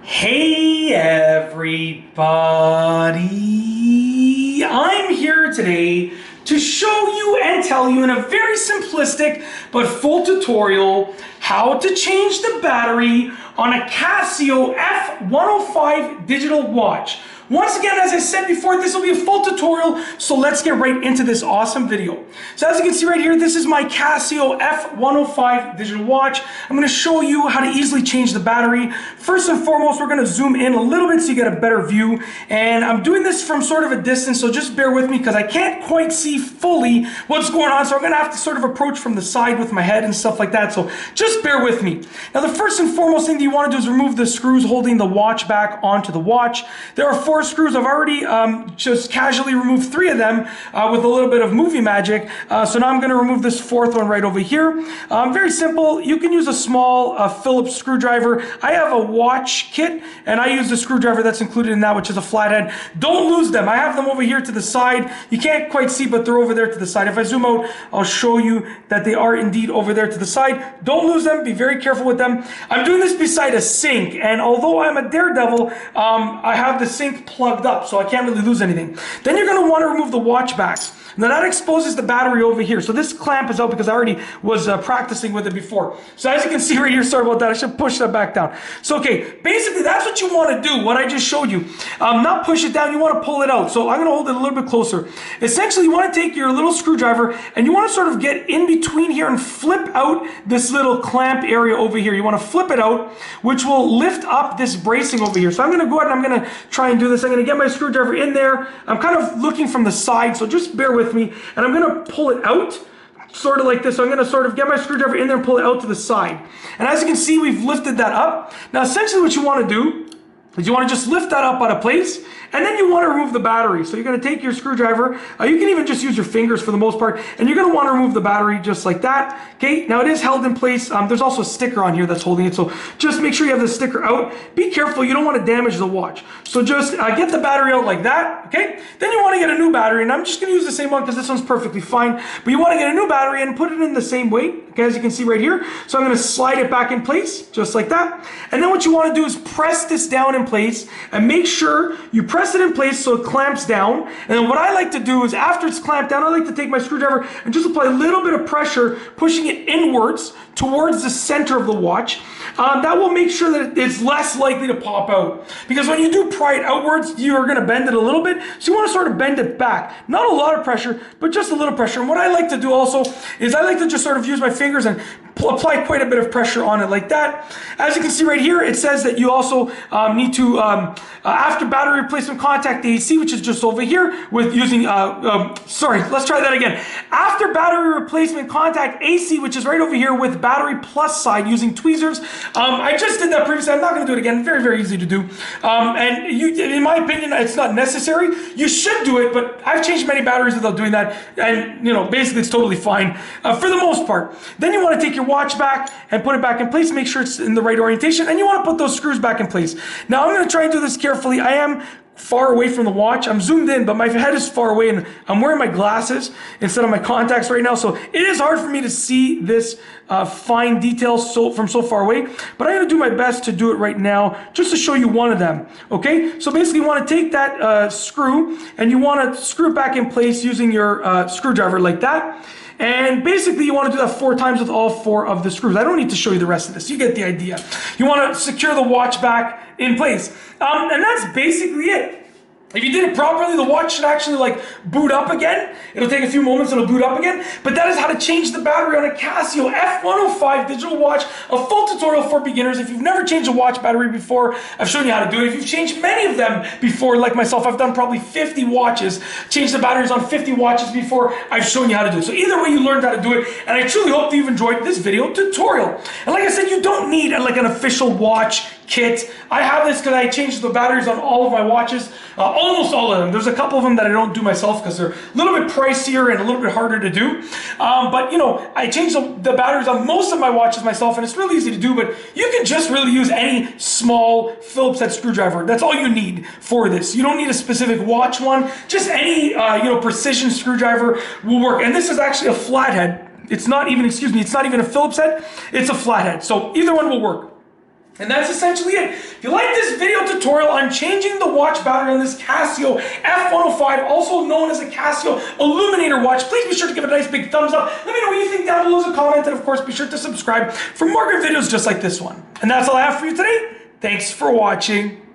Hey everybody, I'm here today to show you and tell you in a very simplistic but full tutorial how to change the battery on a Casio F105 digital watch. Once again, as I said before, this will be a full tutorial, so let's get right into this awesome video. So as you can see right here, this is my Casio F105 digital watch. I'm going to show you how to easily change the battery. First and foremost, we're going to zoom in a little bit so you get a better view. And I'm doing this from sort of a distance, so just bear with me because I can't quite see fully what's going on. So I'm going to have to sort of approach from the side with my head and stuff like that. So just bear with me. Now, the first and foremost thing that you want to do is remove the screws holding the watch back onto the watch. There are 4 screws. I've already just casually removed 3 of them with a little bit of movie magic. So now I'm going to remove this 4th one right over here. Very simple. You can use a small Phillips screwdriver. I have a watch kit and I use the screwdriver that's included in that, which is a flathead. Don't lose them. I have them over here to the side. You can't quite see, but they're over there to the side. If I zoom out, I'll show you that they are indeed over there to the side. Don't lose them. Be very careful with them. I'm doing this beside a sink, and although I'm a daredevil, I have the sink plugged up, so I can't really lose anything. Then you're going to want to remove the watch backs. Now that exposes the battery over here. So this clamp is out because I already was practicing with it before. So as you can see right here, sorry about that, I should push that back down. So okay, basically that's what you want to do, what I just showed you. Not push it down, you want to pull it out. So I'm going to hold it a little bit closer. Essentially, you want to take your little screwdriver and you want to sort of get in between here and flip out this little clamp area over here. You want to flip it out, which will lift up this bracing over here. So I'm going to go ahead and I'm going to try and do this. I'm going to get my screwdriver in there. I'm kind of looking from the side, so just bear with me, and I'm going to pull it out sort of like this. So I'm going to sort of get my screwdriver in there and pull it out to the side. And as you can see, we've lifted that up. Now essentially what you want to do is you want to just lift that up out of place, and then you want to remove the battery. So you're going to take your screwdriver, you can even just use your fingers for the most part, and you're going to want to remove the battery just like that. Okay, now it is held in place. There's also a sticker on here that's holding it, so just make sure you have the sticker out. Be careful, you don't want to damage the watch. So just get the battery out like that, okay? Then you want to get a new battery, and I'm just going to use the same one because this one's perfectly fine, but you want to get a new battery and put it in the same weight, okay, as you can see right here. So I'm going to slide it back in place, just like that. And then what you want to do is press this down in place, and make sure you press it in place so it clamps down. And then what I like to do is after it's clamped down, I like to take my screwdriver and just apply a little bit of pressure, pushing it inwards towards the center of the watch. That will make sure that it's less likely to pop out. Because when you do pry it outwards, you are going to bend it a little bit. So you want to sort of bend it back. Not a lot of pressure, but just a little pressure. And what I like to do also is I like to just sort of use my fingers and apply quite a bit of pressure on it like that. As you can see right here, it says that you also need to, after battery replacement, contact the AC, which is just over here with using, sorry, let's try that again. After battery replacement, contact AC, which is right over here with battery plus side using tweezers. I just did that previously. I'm not going to do it again. Very, very easy to do. And in my opinion, it's not necessary. You should do it, but I've changed many batteries without doing that. And, you know, basically it's totally fine for the most part. Then you want to take your watch back and put it back in place. Make sure it's in the right orientation. And you want to put those screws back in place. Now, I'm going to try and do this carefully. I am far away from the watch. I'm zoomed in, but my head is far away, and I'm wearing my glasses instead of my contacts right now. So it is hard for me to see this fine details from so far away, but I'm going to do my best to do it right now just to show you one of them. Okay, so basically you want to take that screw and you want to screw it back in place using your screwdriver like that. And basically you want to do that 4 times with all 4 of the screws. I don't need to show you the rest of this. You get the idea. You want to secure the watch back in place. And that's basically it. If you did it properly, the watch should actually like boot up again. It'll take a few moments, it'll boot up again. But that is how to change the battery on a Casio F105 digital watch. A full tutorial for beginners. If you've never changed a watch battery before, I've shown you how to do it. If you've changed many of them before, like myself, I've done probably 50 watches. Changed the batteries on 50 watches before, I've shown you how to do it. So either way, you learned how to do it. And I truly hope that you've enjoyed this video tutorial. And like I said, you don't need like an official watch kit. I have this because I changed the batteries on all of my watches, almost all of them. There's a couple of them that I don't do myself because they're a little bit pricier and a little bit harder to do. But you know, I changed the batteries on most of my watches myself, and it's really easy to do. But you can just really use any small Phillips head screwdriver. That's all you need for this. You don't need a specific watch one. Just any precision screwdriver will work. And this is actually a flathead. It's not even, excuse me, it's not even a Phillips head. It's a flathead. So either one will work. And that's essentially it. If you like this video, tutorial on changing the watch battery on this Casio F105, also known as a Casio Illuminator watch. Please be sure to give it a nice big thumbs up. Let me know what you think down below as a comment, and of course be sure to subscribe for more good videos just like this one. And that's all I have for you today. Thanks for watching.